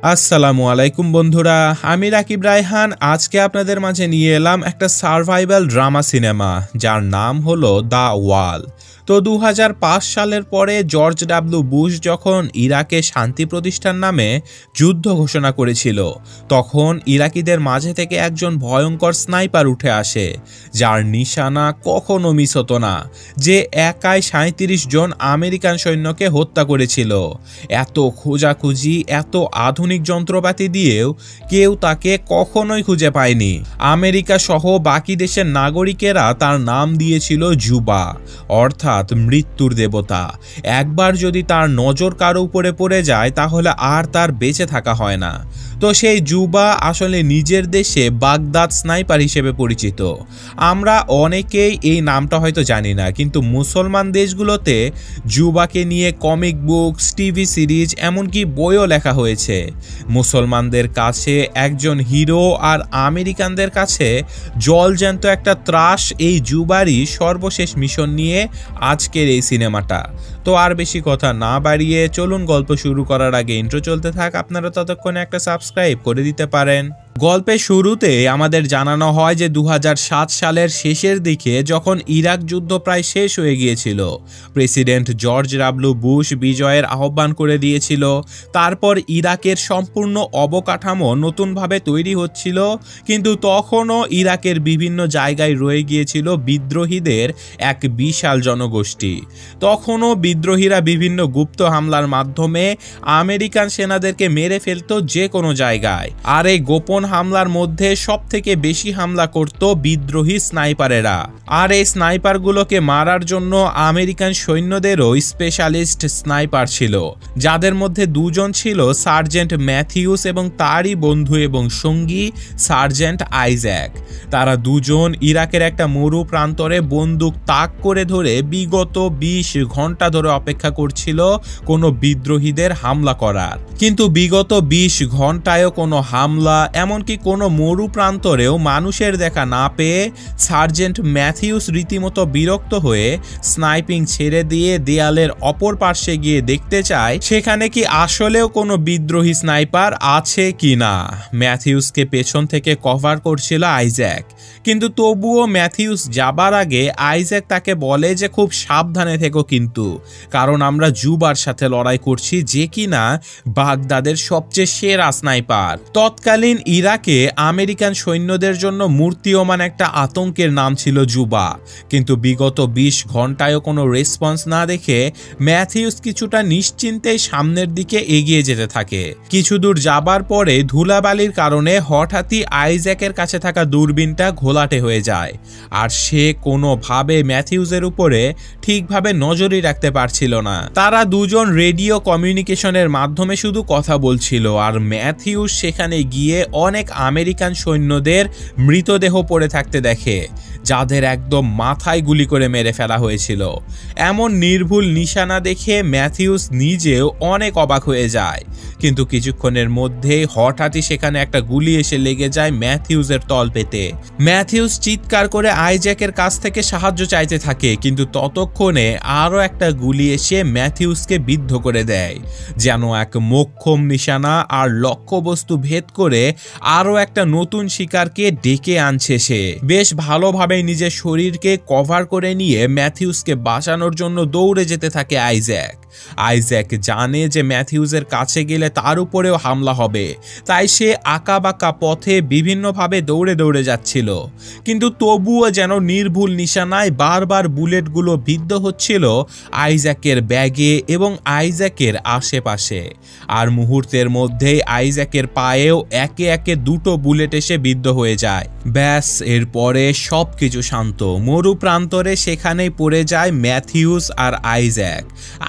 আসসালামু আলাইকুম বন্ধুরা, আমি রাকিব রায়হান। আজকে আপনাদের মাঝে নিয়ে এলাম একটা সার্ভাইভাল ড্রামা সিনেমা যার নাম হলো দ্য ওয়াল। তো 2005 সালের পরে জর্জ ডাব্লিউ বুশ যখন ইরাকে শান্তি প্রতিষ্ঠার নামে যুদ্ধ ঘোষণা করেছিল, তখন ইরাকিদের মাঝে থেকে একজন ভয়ঙ্কর স্নাইপার উঠে আসে যার নিশানা কখনো মিস হতো না, যে একাই 37 জন আমেরিকান সৈন্যকে হত্যা করেছিল। এত খোঁজাখুঁজি, এত আধুনিক যন্ত্রপাতি দিয়েও কেউ তাকে কখনোই খুঁজে পায়নি। আমেরিকা সহ বাকি দেশের নাগরিকেরা তার নাম দিয়েছিল জুবা, অর্থাৎ মৃত্যুর দেবতা। একবার যদি তার নজর কারো উপরে পড়ে যায় তাহলে আর তার বেঁচে থাকা হয় না। তো সেই জুবা আসলে নিজের দেশে বাগদাদ স্নাইপার হিসেবে পরিচিত। আমরা অনেকেই এই নামটা হয়তো জানি না, কিন্তু মুসলমান দেশগুলোতে জুবাকে নিয়ে কমিক বুকস, টিভি সিরিজ, এমনকি বইও লেখা হয়েছে। মুসলমানদের কাছে একজন হিরো আর আমেরিকানদের কাছে জলজ্যান্ত একটা ত্রাস এই জুবারই সর্বশেষ মিশন নিয়ে আজকের এই সিনেমাটা। তো আর বেশি কথা না বাড়িয়ে চলুন গল্প শুরু করার আগে ইন্ট্রো চলতে থাক, আপনারা ততক্ষণে একটা সাবস্ক্রাইব করে দিতে পারেন। গল্পের শুরুতে আমাদের জানানো হয় যে 2007 সালের শেষের দিকে যখন ইরাক যুদ্ধ প্রায় শেষ হয়ে গিয়েছিল, প্রেসিডেন্ট জর্জ ডাব্লিউ বুশ বিজয়ের আহ্বান করে দিয়েছিল। তারপর ইরাকের সম্পূর্ণ অবকাঠামো নতুনভাবে তৈরি হচ্ছিল, কিন্তু তখনও ইরাকের বিভিন্ন জায়গায় রয়ে গিয়েছিল বিদ্রোহীদের এক বিশাল জনগোষ্ঠী। তখনও বিদ্রোহীরা বিভিন্ন গুপ্ত হামলার মাধ্যমে আমেরিকান সেনাদেরকে মেরে ফেলত যে কোনো জায়গায়। আর এই গোপন হামলার মধ্যে সবথেকে বেশি হামলা করত বিদ্রোহী স্নাইপারেরা। আর এই স্নাইপারগুলোকে মারার জন্য আমেরিকান সৈন্যদেরও স্পেশালিস্ট স্নাইপার ছিল, যাদের মধ্যে দুজন ছিল সার্জেন্ট ম্যাথিউস এবং তারই বন্ধু এবং সঙ্গী সার্জেন্ট আইজ্যাক। তারা দুজন ইরাকের একটা মরু প্রান্তরে বন্দুক তাক করে ধরে বিগত 20 ঘন্টা ধরে অপেক্ষা করছিল কোনো বিদ্রোহীদের হামলা করার। কিন্তু বিগত 20 ঘন্টায়ও কোনো হামলা, এমনকি কোনো মরু প্রান্তরেও মানুষের দেখা না পেয়ে সার্জেন্ট ম্যাথিউস রীতিমতো বিরক্ত হয়ে স্নাইপিং ছেড়ে দিয়ে দেয়ালের অপর পার্শ্বে গিয়ে দেখতে চায় সেখানে কি আসলেও কোনো বিদ্রোহী স্নাইপার আছে কিনা। ম্যাথিউসকে পেছন থেকে কভার করছিল আইজ্যাক, কিন্তু তবুও ম্যাথিউস যাবার আগে আইজ্যাক তাকে বলে যে খুব সাবধানে থেকো কিন্তু, কারণ আমরা জুবার সাথে লড়াই করছি, যে কিনা বাগদাদের সবচেয়ে সেরা স্নাইপার। তৎকালীন ইরাকে আমেরিকান সৈন্যদের জন্য মূর্তিয়মান একটা আতঙ্কের নাম ছিল জুবা, কিন্তু বিগত 20 ঘন্টায়ও কোনো রেসপন্স না দেখে ম্যাথিউস কিছুটা নিশ্চিন্তেই সামনের দিকে এগিয়ে যেতে থাকে। কিছু দূর যাবার পরে ধুলাবালির কারণে হঠাৎই আইজ্যাকের কাছে থাকা দূরবীনটা ঘোলাটে হয়ে যায়, আর সে কোনোভাবে ম্যাথিউসের উপরে ঠিকভাবে নজরই রাখতে পারছিল না। তারা দুজন রেডিও কমিউনিকেশনের মাধ্যমে শুধু কথা বলছিল, আর ম্যাথিউস সেখানে গিয়ে অনেক আমেরিকান সৈন্যদের মৃতদেহ পড়ে থাকতে দেখে, যাদের একদম মাথায় গুলি করে মেরে ফেলা হয়েছিল। এমন নির্ভুল নিশানা দেখে ম্যাথিউস নিজেও অনেক অবাক হয়ে যায়, কিন্তু কিছুক্ষণের মধ্যেই হঠাৎই সেখানে একটা গুলি এসে লেগে যায় ম্যাথিউসের তলপেটে। ম্যাথিউস চিৎকার করে আইজ্যাকের কাছ থেকে সাহায্য চাইতে থাকে, কিন্তু ততক্ষণে আরও একটা গুলি এসে ম্যাথিউসকে বিদ্ধ করে দেয়, যেন এক মোক্ষম নিশানা আর লক্ষ্যবস্তু ভেদ করে আরও একটা নতুন শিকারকে ডেকে আনছে সে। বেশ ভালোভাবেই নিজের শরীরকে কভার করে নিয়ে ম্যাথিউসকে বাঁচানোর জন্য দৌড়ে যেতে থাকে আইজ্যাক। আইজ্যাক জানে যে ম্যাথিউসের কাছে গেলে তার উপরেও হামলা হবে, তাই সে আঁকাবাঁকা পথে বিভিন্নভাবে দৌড়ে দৌড়ে যাচ্ছিল, কিন্তু তবুও যেন নির্ভুল নিশানায় বারবার বুলেটগুলো বিদ্ধ হচ্ছিল আইজ্যাকের ব্যাগে এবং আইজ্যাকের আশেপাশে। আর মুহূর্তের মধ্যেই আইজ্যাকের পায়েও একে একে দুটো বুলেট এসে বিদ্ধ হয়ে যায়। ব্যাস, এরপরে সবকিছু শান্ত। মরু প্রান্তরে সেখানেই পড়ে যায় ম্যাথিউস আর আইজ্যাক।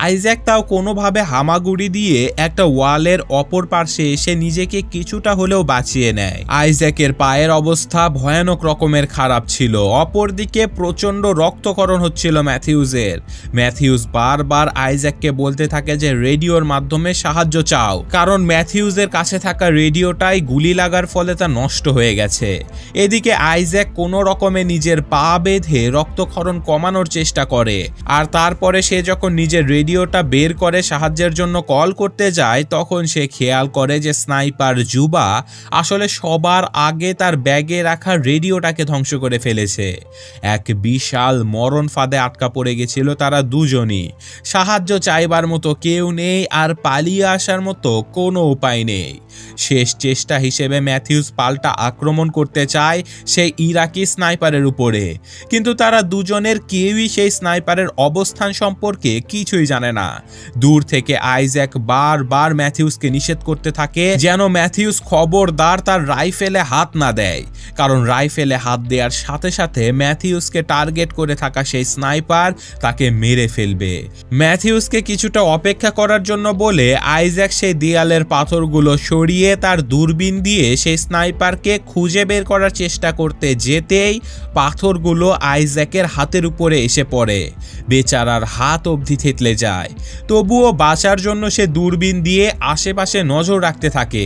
আইজ্যাক তাও কোনোভাবে হামাগুড়ি দিয়ে একটা ওয়ালের অপর পার্শ্বে এসে নিজেকে কিছুটা হলেও বাঁচিয়ে নেয়। আইজ্যাকের পায়ের অবস্থা ভয়ানক রকমের খারাপ ছিল, অপরদিকে প্রচন্ড রক্তক্ষরণ হচ্ছিল ম্যাথিউসের। ম্যাথিউস বারবার আইজ্যাককে বলতে থাকে যে রেডিওর মাধ্যমে সাহায্য চাও, কারণ ম্যাথিউসের কাছে থাকা রেডিওটাই গুলি লাগার ফলে তা নষ্ট হয়ে গেছে। এদিকে আইজ্যাক কোনো রকমে নিজের নিজের পা বেঁধে রক্তক্ষরণ কমানোর চেষ্টা করে। আর তারপরে সে যখন নিজের রেডিওটা বের করে সাহায্যের জন্য কল করতে যায়, তখন সে খেয়াল করে যে স্নাইপার জুবা আসলে সবার আগে তার ব্যাগে রাখা রেডিওটাকে ধ্বংস করে ফেলেছে। এক বিশাল মরণ ফাঁদে আটকা পড়ে গেছিল তারা দুজনই। সাহায্য চাইবার মতো কেউ নেই, আর পালিয়ে আসার মতো কোনো উপায় নেই। শেষ চেষ্টা হিসেবে ম্যাথিউস পাল্টা আক্রমণ করতে চায় সেই ইরাকি স্নাইপারের উপরে, কিন্তু তারা দুজনের কেউই সেই স্নাইপারের অবস্থান সম্পর্কে কিছুই জানে না। দূর থেকে আইজ্যাক বারবার ম্যাথিউসকে নিষেধ করতে থাকে যেন ম্যাথিউস খবরদার তার রাইফেলে হাত না দেয়, কারণ রাইফেলে হাত দেওয়ার সাথে সাথে ম্যাথিউসকে টার্গেট করে থাকা সেই স্নাইপার তাকে মেরে ফেলবে। ম্যাথিউসকে কিছুটা অপেক্ষা করার জন্য বলে আইজ্যাক সেই দেয়ালের পাথরগুলো সরিয়ে তার দূরবীন দিয়ে সেই স্নাইপারকে খুঁজে বের করার চেষ্টা করতে যেতেই পাথরগুলো আইজ্যাকের হাতের উপরে এসে পড়ে। বেচারার হাত অবধি থেতলে যায়। তবুও বাঁচার জন্য সে দূরবীন দিয়ে আশেপাশে নজর রাখতে থাকে,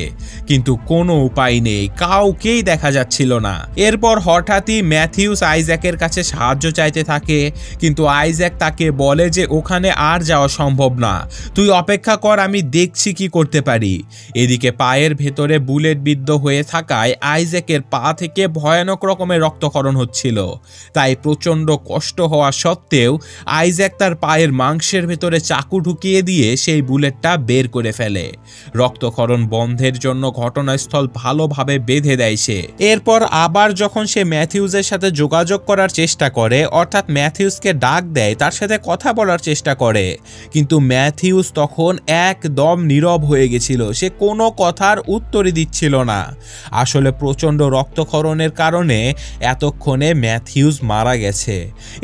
কিন্তু কোনো উপায় নেই, কাউকেই দেখা যাচ্ছিল না। এরপর হঠাৎই ম্যাথিউস আইজ্যাকের কাছে সাহায্য চাইতে থাকে, কিন্তু আইজ্যাক তাকে বলে যে ওখানে আর যাওয়া সম্ভব না, তুই অপেক্ষা কর, আমি দেখছি কি করতে পারি। এদিকে পায়ের ভেতরে বুলেট বিদ্ধ হয়ে থাকায় আইজ্যাকের পা থেকে ভয়ানক রকমের রক্তক্ষরণ হচ্ছিল। তাই প্রচণ্ড কষ্ট হওয়া সত্ত্বেও আইজ্যাক তার পায়ের মাংসের ভেতরে চাকু ঢুকিয়ে দিয়ে সেই বুলেটটা বের করে ফেলে। রক্তক্ষরণ বন্ধের জন্য ঘটনাস্থল ভালোভাবে বেঁধে দেয় সে। এরপর আবার যখন সে ম্যাথিউসের সাথে যোগাযোগ করার চেষ্টা করে, অর্থাৎ ম্যাথিউসকে ডাক দেয়, তার সাথে কথা বলার চেষ্টা করে, কিন্তু ম্যাথিউস তখন একদম নীরব হয়ে গেছিল। সে কোনো কথার উত্তরই দিচ্ছিল না। আসলে প্রচণ্ড রক্তক্ষরণের কারণে এতক্ষণে ম্যাথিউস মারা গেছে।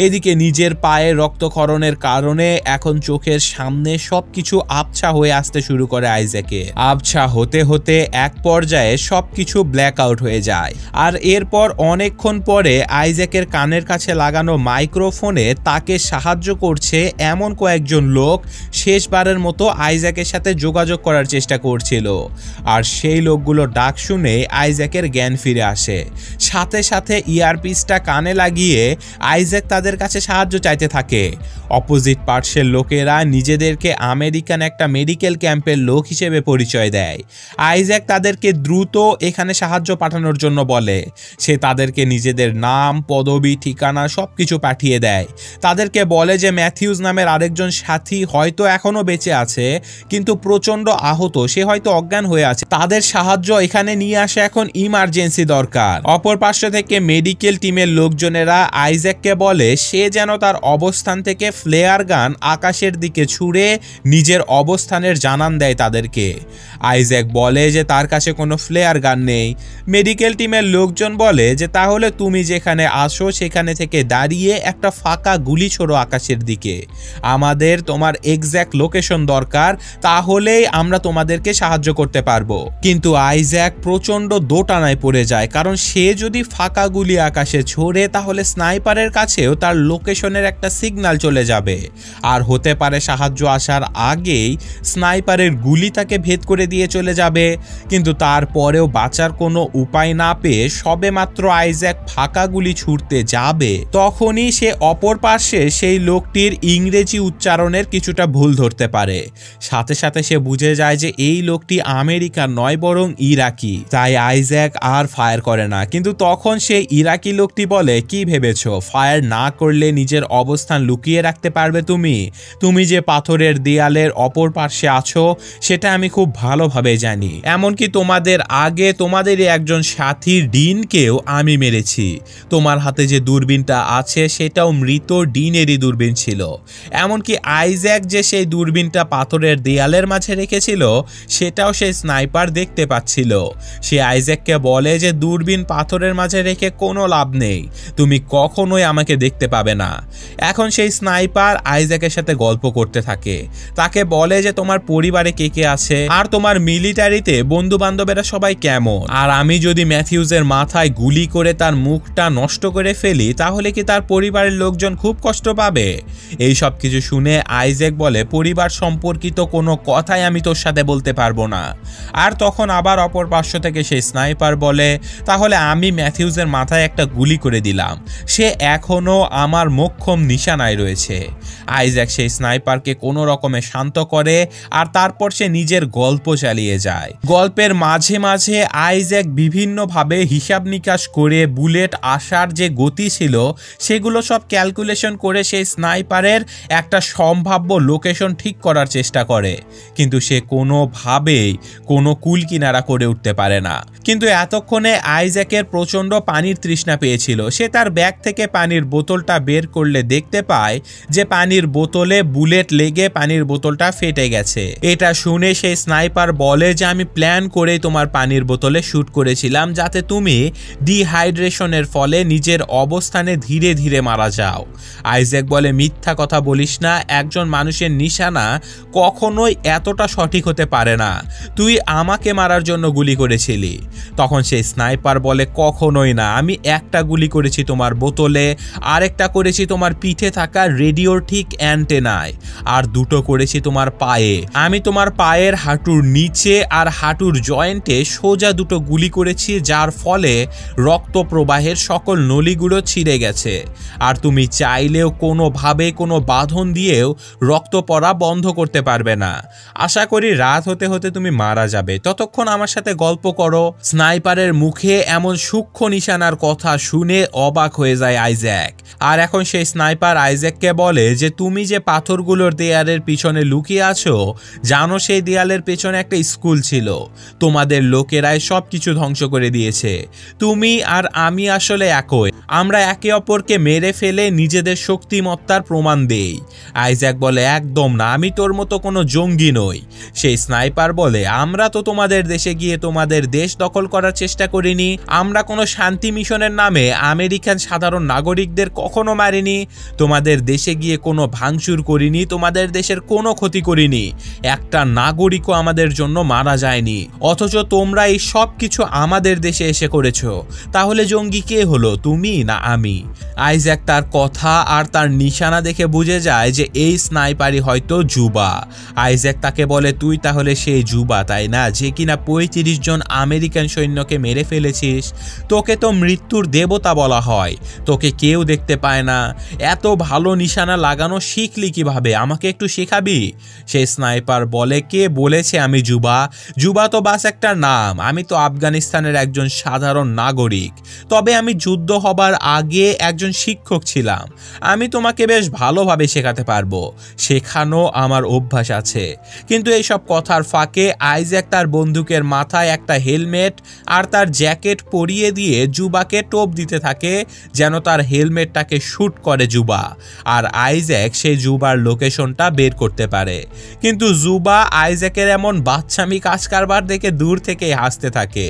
এদিকে নিজের পায়ের রক্তক্ষরণের কারণে এখন চোখের সামনে সবকিছু আবছা হয়ে আসতে শুরু করে আইজ্যাকে। আবছা হতে হতে এক পর্যায়ে সবকিছু ব্ল্যাক আউট হয়ে যায়। আর এরপর অনেকক্ষণ পরে আইজ্যাকের কানের কাছে লাগানো মাইক্রোফোনে তাকে সাহায্য করছে এমন কয়েকজন লোক শেষবারের মতো আইজ্যাকের সাথে যোগাযোগ করার চেষ্টা করছিল। আর সেই লোকগুলো ডাক শুনে আইজ্যাকের জ্ঞান ফিরে আসে। সাথে সাথে ইয়ারপিসটা কানে লাগিয়ে আইজ্যাক তাদের কাছে সাহায্য চাইতে থাকে। অপোজিট পার্শ্বের লোকেরা নিজেদেরকে আমেরিকান একটা মেডিকেল ক্যাম্পের লোক হিসেবে পরিচয় দেয়। আইজ্যাক তাদেরকে দ্রুত এখানে সাহায্য পাঠানোর জন্য বলে। সে তাদেরকে নিজেদের নাম, পদবি, ঠিকানা সবকিছু পাঠিয়ে দেয়। তাদেরকে বলে যে ম্যাথিউস নামের আরেকজন সাথী হয়তো এখনো বেঁচে আছে, কিন্তু প্রচন্ড আহত, সে হয়তো অজ্ঞান হয়ে আছে। তাদের সাহায্য এখানে নিয়ে আসা এখন ইমার্জেন্সি দরকার। অপর পার্শ্ব থেকে মেডিকেল টিমের লোকজনেরা আইজ্যাককে বলে সে যেন তার অবস্থান থেকে ফ্লেয়ার গান আকাশের দিকে ছুড়ে নিজের অবস্থানের জানান দেয় তাদেরকে। আইজ্যাক বলে যে তার কাছে কোনো ফ্লেয়ার গান নেই। মেডিকেল টিমের লোকজন বলে যে তাহলে তুমি যেখানে আসো সেখানে থেকে দাঁড়িয়ে একটা ফাঁকা গুলি ছোড়ো আকাশের দিকে, আমাদের তোমার এক্স্যাক্ট লোকেশন দরকার, তাহলেই আমরা তোমাদেরকে সাহায্য করতে পারবো। কিন্তু আইজ্যাক প্রচন্ড দোটানায় পড়ে যায়, কারণ সে যদি ফাঁকা গুলি আকাশে ছোড়ে তাহলে স্নাইপারের কাছেও তার লোকেশনের একটা সিগন্যাল চলে যাবে, আর হতে পারে সাহায্য আসার আগেই স্নাইপারের গুলি তাকে ভেদ করে দিয়ে চলে যাবে। কিন্তু তারপরেও বাঁচার কোনো উপায় না পেয়ে সবেমাত্র আইজ্যাক ফাঁকা গুলি ছুড়তে যাবে, তখনই সে অপর পাশে সেই লোকটির ইংরেজি উচ্চারণের কিছুটা ভুল ধরতে পারে। সাথে সাথে সে বুঝে যায় যে এই লোকটি আমেরিকার নয় বরং ইরাকি। তাই আইজ্যাক আর ফায়ার করে না। কিন্তু তখন সেই ইরাকি লোকটি বলে, কি ভেবেছো ফায়ার না করলে নিজের অবস্থান লুকিয়ে রাখতে পারবে? তুমি যে পাথরের দেয়ালের অপর পাশে আছো সেটা আমি খুব ভালোভাবে জানি। এমনকি তোমাদের আগে তোমাদেরই একজন সাথী ডিনকেও আমি মেরেছি। তোমার হাতে যে দূরবীনটা আছে সেটাও মৃত ডিনেরই দূরবীন ছিল। এমনকি আইজ্যাক যে সেই দূরবীনটা পাথরের দেয়ালের মাঝে রেখেছিল সেটাও সেই স্নাইপার দেখতে পাচ্ছিল। সে আইজ্যাককে বলে যে দূরবীন পাথরের মাঝে রেখে কোনো লাভ নেই, তুমি কখনোই আমাকে দেখতে পাবে না। এখন সেই স্নাইপার আইজ্যাকের সাথে গল্প করতে থাকে। তাকে বলে যে তোমার পরিবারে কে কে আছে, আর তোমার মিলিটারিতে বন্ধু বান্ধবেরা সবাই কেমন, আর আমি যদি ম্যাথিউসের মাথায় গুলি করে তার মুখটা নষ্ট করে ফেলি তাহলে কি তার পরিবারের লোকজন খুব কষ্ট পাবে? এই সব কিছু শুনে আইজ্যাক বলে পরিবার সম্পর্কিত কোনো কথাই আমি তোর সাথে বলতে পারবো না। আর তখন আবার অপর পার্শ্ব থেকে সেই স্নাইপার বলে তাহলে আমি ম্যাথিউসের মাথায় একটা গুলি করে দিলাম, সে এখনো আমার মোক্ষম নিশানায় রয়েছে। আইজ্যাক সেই স্নাইপারকে কোনো রকমে শান্ত করে আর তারপর সে নিজের গল্প চালিয়ে যায়। গল্পের মাঝে মাঝে আইজ্যাক বিভিন্নভাবে হিসাব নিকাশ করে বুলেট আসার যে গতি ছিল সেগুলো সব ক্যালকুলেশন করে সেই স্নাইপারের একটা সম্ভাব্য লোকেশন ঠিক করার চেষ্টা করে, কিন্তু সে কোনোভাবেই কোনো কুল কিনারা করে উঠতে পারে না। কিন্তু এতক্ষণে আইজ্যাকের প্রচণ্ড পানির তৃষ্ণা পেয়েছিল। সে তার ব্যাগ থেকে পানির বোতলটা বের করলে দেখতে পায় যে পানির বোতলে বুলেট লেগে পানির বোতলটা ফেটে গেছে। এটা শুনে সেই স্নাইপার বলে যে আমি প্ল্যান করে তোমার পানির বোতলে শুট করেছিলাম যাতে তুমি ডিহাইড্রেশনের ফলে নিজের অবস্থানে ধীরে ধীরে মারা যাও। আইজ্যাক বলে মিথ্যা কথা বলিস না, একজন মানুষের নিশানা কখনোই এতটা সঠিক হতে পারে না, তুই আমাকে মারার জন্য গুলি করেছিলি। তখন সেই স্নাইপার বলে কখনোই না, আমি একটা গুলি করেছি তোমার বোতলে, আরেকটা করেছি তোমার পিঠে থাকা রেডিওর ঠিক অ্যান্টেনায়, আর দুটো করেছি তোমার পায়ে। আমি তোমার পায়ের হাঁটুর নিচে আর হাঁটুর জয়েন্টে সোজা দুটো গুলি করেছি, যার ফলে রক্ত প্রবাহের সকল নলিগুলো ছিঁড়ে গেছে, আর তুমি চাইলেও কোনোভাবে কোনো বাঁধন দিয়েও রক্ত পড়া বন্ধ করতে পারবে না। আশা করি রাত হতে হতে তুমি মারা যাবে, ততক্ষণ আমার সাথে গল্প করো। স্নাইপারের মুখে এমন সূক্ষ্ম নিশানার কথা শুনে অবাক হয়ে যায় আইজ্যাক। আর এখন সেই স্নাইপার আইজ্যাককে বলে যে তুমি যে পাথরগুলোর দেয়ালের পিছনে লুকিয়ে আছো, জানো সেই দেয়ালের পেছনে একটা স্কুল ছিল, তোমাদের লোকেরাই সব কিছু ধ্বংস করে দিয়েছে। তুমি আর আমি আসলে একই, আমরা একে অপরকে মেরে ফেলে নিজেদের শক্তিমত্তার প্রমাণ দেই। আইজ্যাক বলে একদম না, আমি তোর মতো কোনো জঙ্গি নই। সেই স্নাইপার বলে আমরা তো তোমাদের দেশে গিয়ে তোমাদের দেশ দখল করার চেষ্টা করিনি, আমরা কোনো শান্তি মিশনের নামে আমেরিকান সাধারণ নাগরিকদের কখনো মারিনি, তোমাদের দেশে গিয়ে কোনো ভাঙচুর করিনি, তোমাদের দেশের কোনো ক্ষতি করিনি, একটা নাগরিকও আমাদের জন্য মারা যায়নি, অথচ তোমরা এই সব কিছু আমাদের দেশে এসে করেছো। তাহলে জঙ্গি কে হলো, তুমি না আমি? আইজ্যাক তার কথা আর তার নিশানা দেখে বুঝে যায় যে এই স্নাইপারই হয়তো জুবা। আইজ্যাক তাকে বলে তুই তাহলে সেই জুবা তাই না, যে কিনা 35 জন আমেরিকান সৈন্যকে মেরে ফেলেছিস? তোকে তো মৃত্যুর দেবতা বলা হয়, তোকে কেউ দেখতে পায় না, এত ভালো নিশানা লাগানো শিখলি কিভাবে, আমাকে একটু শেখাবি? সেই স্নাইপার বলে কে বলেছে আমি জুবা? জুবা তো বাস একটা নাম, আমি তো আফগানিস্তানের একজন সাধারণ নাগরিক, তবে আমি যুদ্ধ হবার আগে একজন শিক্ষক ছিলাম, আমি তোমাকে বেশ ভালোভাবে শেখাতে পারবো, শেখানো আমার অভ্যাস আছে। কিন্তু এইসব কথার ফাঁকে আইজ্যাক তার বন্দুকের মাথায় একটা হেলমেট আর তার জ্যাকেট পরিয়ে দিয়ে জুবাকে টোপ দিতে থাকে যেন তার হেলমেটটাকে শুট করে জুবা, আর আইজ্যাক সেই জুবার লোকেশনটা বের করতে পারে। কিন্তু জুবা আইজ্যাকের এমন বাচ্চামি কাজ কারবার দেখে দূর থেকে হাসতে থাকে।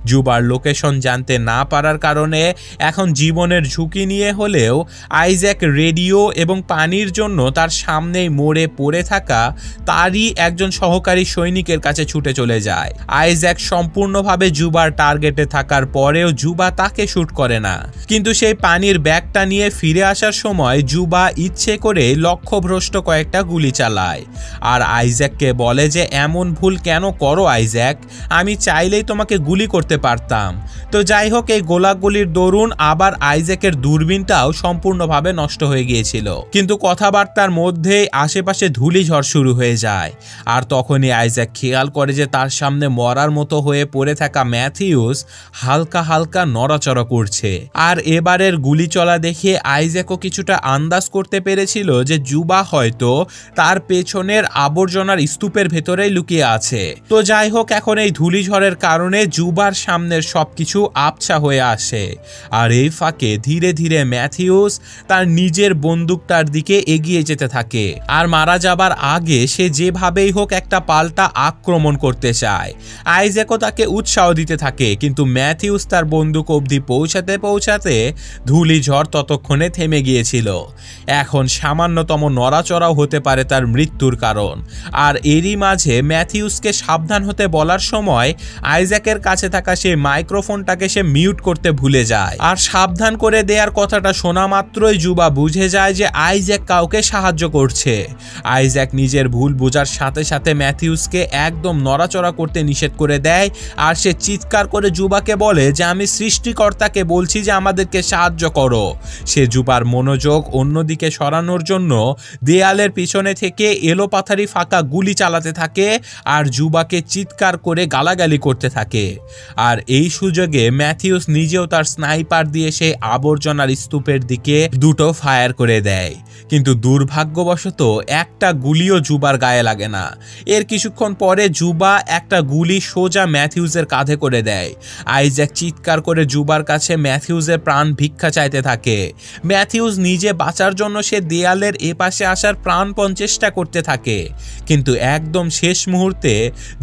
জুবার লোকেশন জানতে না পারার কারণে এখন জীবনের ঝুঁকি নিয়ে হলেও আইজ্যাক রেডিও এবং পানির জন্য তার সামনেই মরে পড়ে থাকা তারই একজন সহকারী সৈনিকের কাছে ছুটে চলে যায়। আইজ্যাক সম্পূর্ণভাবে জুবার টার্গেটে থাকার পরেও জুবা তাকে শুট করে না, কিন্তু সেই পানির ব্যাগটা নিয়ে ফিরে আসার সময় জুবা ইচ্ছে করে লক্ষ্যভ্রষ্ট কয়েকটা গুলি চালায়, আর আইজ্যাককে বলে যে এমন ভুল কেন করো আইজ্যাক, আমি চাইলেই তোমাকে গুলি করতে পারতাম। তো যাই হোক, এই গোলাগুলির দরুন আবার আইজ্যাকের দূরবীনটাও সম্পূর্ণভাবে নষ্ট হয়ে গিয়েছিল, কিন্তু কথাবার্তার মধ্যেই আশেপাশে ধূলিঝড় শুরু হয়ে যায়। আর তখনই আইজ্যাক খেয়াল করে যে তার সামনে মরার মতো হয়ে পড়ে থাকা ম্যাথিউস হালকা হালকা নড়াচড়া করছে। আর এবারের গুলি চলা দেখে আইজ্যাকও কিছুটা আন্দাজ করতে পেরেছিল যে জুবা হয়তো তার পেছনের আবর্জনার স্তূপের ভেতরেই লুকিয়ে আছে। তো যাই হোক, এখন এই ধূলিঝড়ের কারণে জুবার সামনের সবকিছু আবছা হয়ে আসে, আর এই ফাঁকে ধীরে ধীরে ম্যাথিউস তার নিজের বন্দুকটার দিকে এগিয়ে যেতে থাকে, আর মারা যাবার আগে সে যেভাবেই হোক একটা পাল্টা আক্রমণ করতে চায়। আইজ্যাকও তাকে উৎসাহ দিতে থাকে, কিন্তু ম্যাথিউস তার বন্দুক অবধি পৌঁছাতে পৌঁছাতে ধূলিঝড় ততক্ষণে থেমে গিয়েছিল। এখন সামান্যতম নড়াচড়াও হতে পারে তার মৃত্যুর কারণ। আর এরই মাঝে ম্যাথিউসকে সাবধান হতে বলার সময় আইজ্যাকের কাছে থাকা সেই মাইক্রোফোনটাকে সে মিউট করতে ভুলে যায়, আর সাবধান করে দেওয়ার কথাটা শোনা মাত্রই জুবা বুঝে যায় যে আইজ্যাক কাউকে সাহায্য করছে। আইজ্যাক নিজের ভুল বোঝার সাথে সাথে ম্যাথিউসকে একদম নড়াচড়া করতে নিষেধ করে দেয়, আর সে চিৎকার করে জুবাকে বলে যে আমি সৃষ্টিকর্তাকে বলছি যে আমাদেরকে সাহায্য করো। সে জুবার মনোযোগ অন্যদিকে সরানোর জন্য দেয়ালের পিছনে থেকে এলোপাথারি ফাঁকা গুলি চালাতে থাকে আর জুবাকে চিৎকার করে গালাগালি করতে থাকে। আর এই সুযোগে ম্যাথিউস নিজেও তার স্নাইপার দিয়ে সেই আবর্জনার স্তূপের দিকে দুটো ফায়ার করে দেয়, কিন্তু দুর্ভাগ্যবশত একটা গুলিও জুবার গায়ে লাগে না। এর কিছুক্ষণ পরে জুবা একটা গুলি সোজা ম্যাথিউসের কাঁধে করে দেয়। আইজ্যাক চিৎকার করে জুবার কাছে ম্যাথিউসের প্রাণ ভিক্ষা চাইতে থাকে। ম্যাথিউস নিজে বাঁচার জন্য সে দেয়ালের এপাশে আসার প্রাণপণ চেষ্টা করতে থাকে, কিন্তু একদম শেষ মুহূর্তে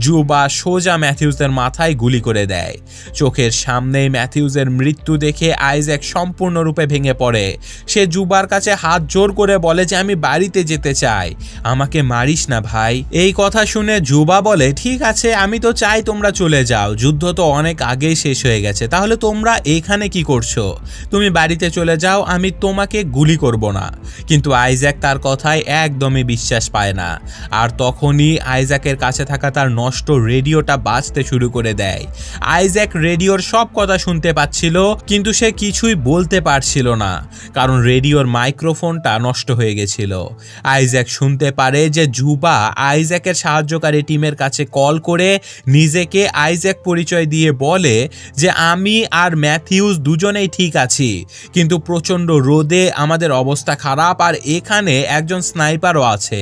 জুবা সোজা ম্যাথিউসের মাথায় গুলি করে দেয়। চোখের সামনেই ম্যাথিউসের মৃত্যু দেখে আইজ্যাক সম্পূর্ণরূপে ভেঙে পড়ে। সে জুবার কাছে হাত জোর করে বলে যে আমি বাড়িতে যেতে চাই, আমাকে মারিস না ভাই। এই কথা শুনে জুবা বলে ঠিক আছে, আমি তো চাই তোমরা চলে যাও, যুদ্ধ তো অনেক আগেই শেষ হয়ে গেছে, তাহলে তোমরা এখানে কি করছো? তুমি বাড়িতে চলে যাও, আমি তোমাকে গুলি করব না। কিন্তু আইজ্যাক তার কথায় একদমই বিশ্বাস পায় না। আর তখনই আইজ্যাকের কাছে থাকা তার নষ্ট রেডিওটা বাজতে শুরু করে দেয়। আইজ্যাক রেডিওর সব কথা শুনতে পাচ্ছিল, কিন্তু সে কিছুই বলতে পারছিল না, কারণ রেডিওর মাইক্রোফোনটা নষ্ট হয়ে গেছিল। আইজ্যাক শুনতে পারে যে জুবা আইজ্যাকের সাহায্যকারী টিমের কাছে কল করে নিজেকে আইজ্যাক পরিচয় দিয়ে বলে যে আমি আর ম্যাথিউস দুজনেই ঠিক আছি, কিন্তু প্রচণ্ড রোদে আমাদের অবস্থা খারাপ আর এখানে একজন স্নাইপারও আছে।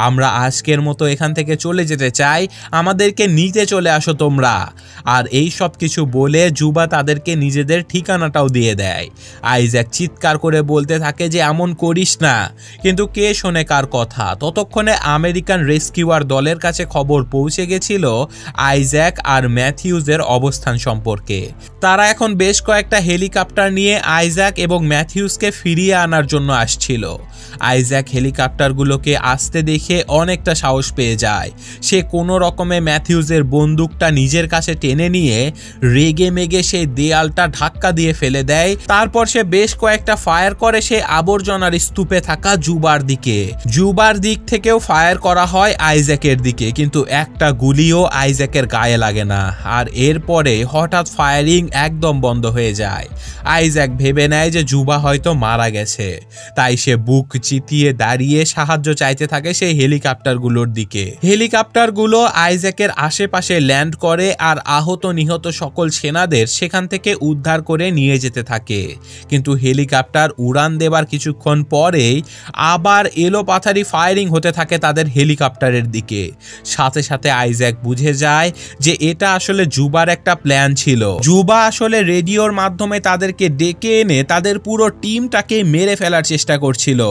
আমরা আজকের মতো এখান থেকে চলে যেতে চাই, আমাদেরকে নিতে চলে আসো তোমরা। আর এই সব কিছু বলে জুবা তাদেরকে নিজেদের ঠিকানাটাও দিয়ে দেয়। আইজ্যাক চিৎকার করে বলতে থাকে যে এমন করিস না, কিন্তু কে শোনে কার কথা। ততক্ষণে আমেরিকান রেস্কিউয়ার দলের কাছে খবর পৌঁছে গেছিল আইজ্যাক আর ম্যাথিউসের অবস্থান সম্পর্কে। তারা এখন বেশ কয়েকটা হেলিকপ্টার নিয়ে আইজ্যাক এবং ম্যাথিউসকে ফিরিয়ে আনার জন্য আসছিল। আইজ্যাক হেলিকপ্টারগুলোকে আসতে দেখে অনেকটা সাহস পেয়ে যায়। সে কোনো রকমে ম্যাথিউসের বন্দুকটা নিজের কাছে টেনে নিয়ে রেগে মেগে সেই দেয়ালটা ধাক্কা দিয়ে ফেলে দেয়। তারপর সে বেশ কয়েকটা ফায়ার করে সে আবর্জনার স্তূপে থাকা জুবার দিকে। জুবার দিক থেকেও ফায়ার করা হয় আইজ্যাকের দিকে, কিন্তু একটা গুলিও আইজ্যাকের গায়ে লাগে না। আর এরপরে হঠাৎ ফায়ারিং একদম বন্ধ হয়ে যায়। আইজ্যাক ভেবে নেয় যে জুবা হয়তো মারা গেছে, তাই সে বুক চিতিয়ে দাঁড়িয়ে সাহায্য চাইতে থাকে সেই হেলিকপ্টারগুলোর দিকে। হেলিকপ্টারগুলো আইজ্যাকের আশেপাশে ল্যান্ড করে আর আহত নিহত সকল সেনাদের সেখান থেকে উদ্ধার করে নিয়ে যেতে থাকে। কিন্তু হেলিকপ্টার উড়ান দেবার কিছুক্ষণ পরেই আবার এলোপাথারি ফায়ারিং হতে থাকে তাদের হেলিকপ্টারের দিকে। সাথে সাথে আইজ্যাক বুঝে যায় যে এটা আসলে জুবার একটা প্ল্যান ছিল। জুবা আসলে রেডিওর মাধ্যমে তাদেরকে ডেকে এনে তাদের পুরো টিমটাকে মেরে ফেলার চেষ্টা করছিল,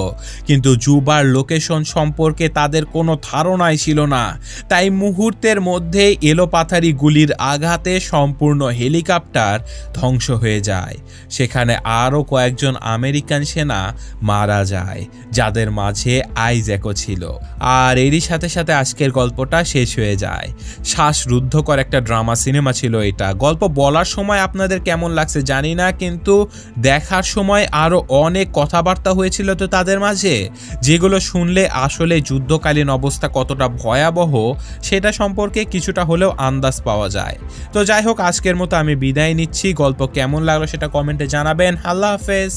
কিন্তু জুবার লোকেশন সম্পর্কে তাদের কোনো ধারণাই ছিল না। তাই মুহূর্তের মধ্যে এলোপাথারি গুলির আঘাতে সম্পূর্ণ হেলিকপ্টার ধ্বংস হয়ে যায়। সেখানে আরও কয়েকজন আমেরিকান সেনা মারা যায়, যাদের মাঝে আইজ্যাকও ছিল। আর এরই সাথে সাথে আজকের গল্পটা শেষ হয়ে যায়। শ্বাসরুদ্ধকর একটা ড্রামা সিনেমা ছিল এটা। গল্প বলার সময় আপনাদের কেমন লাগছে জানি না, কিন্তু দেখার সময় আরও অনেক কথাবার্তা হয়েছিল তো তাদের মাঝে, যেগুলো শুনলে আসলে যুদ্ধকালীন অবস্থা কতটা ভয়াবহ সেটা সম্পর্কে কিছুটা হলেও আন্দাজ পাওয়া যায়। তো যাই হোক, আজকের মতো আমি বিদায় নিচ্ছি। গল্প কেমন লাগলো সেটা কমেন্টে জানাবেন। আল্লাহ হাফেজ।